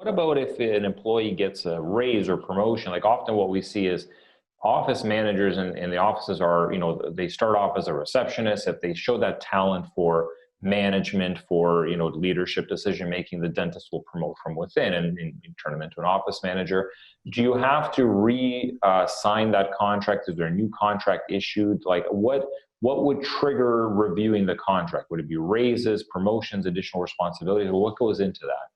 What about if an employee gets a raise or promotion? Like often what we see is office managers in the offices are, they start off as a receptionist. If they show that talent for management, for, leadership decision making, the dentist will promote from within and turn them into an office manager. Do you have to sign that contract? Is there a new contract issued? Like what would trigger reviewing the contract? Would it be raises, promotions, additional responsibilities? What goes into that?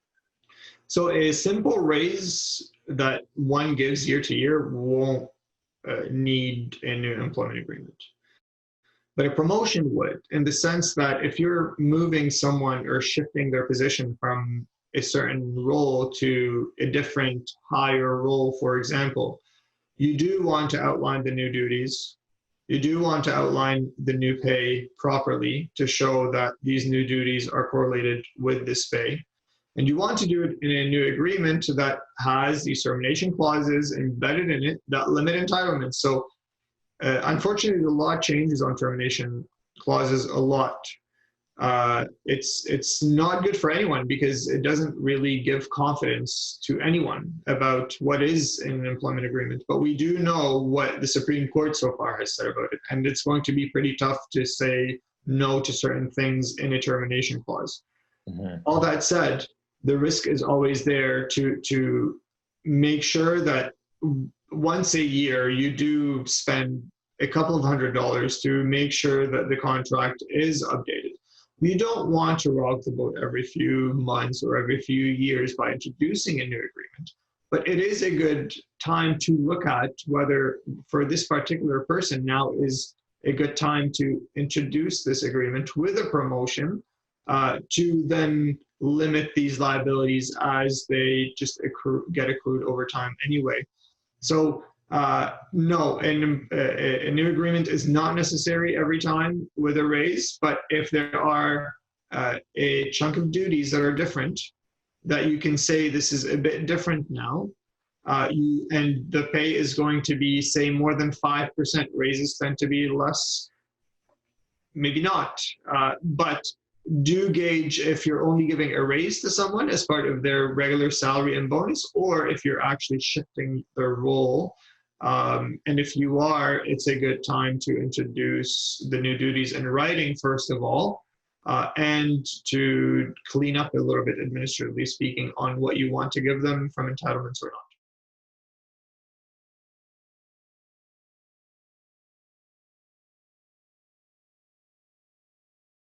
So a simple raise that one gives year to year won't need a new employment agreement. But a promotion would, in the sense that if you're moving someone or shifting their position from a certain role to a different higher role, for example, you do want to outline the new duties. You do want to outline the new pay properly to show that these new duties are correlated with this pay. And you want to do it in a new agreement that has these termination clauses embedded in it that limit entitlements. So unfortunately, the law changes on termination clauses a lot. It's not good for anyone because it doesn't really give confidence to anyone about what is in an employment agreement. But we do know what the Supreme Court so far has said about it. And it's going to be pretty tough to say no to certain things in a termination clause. Mm-hmm. All that said, the risk is always there to make sure that once a year you do spend a couple of $100s to make sure that the contract is updated. We don't want to rock the boat every few months or every few years by introducing a new agreement, but it is a good time to look at whether for this particular person now is a good time to introduce this agreement with a promotion to then limit these liabilities as they just get accrued over time anyway. So no, a new agreement is not necessary every time with a raise, but if there are a chunk of duties that are different, that you can say this is a bit different now, and the pay is going to be, say, more than 5%, raises tend to be less, maybe not, but do gauge if you're only giving a raise to someone as part of their regular salary and bonus, or if you're actually shifting their role. And if you are, it's a good time to introduce the new duties in writing, first of all, and to clean up a little bit, administratively speaking, on what you want to give them from entitlements or not.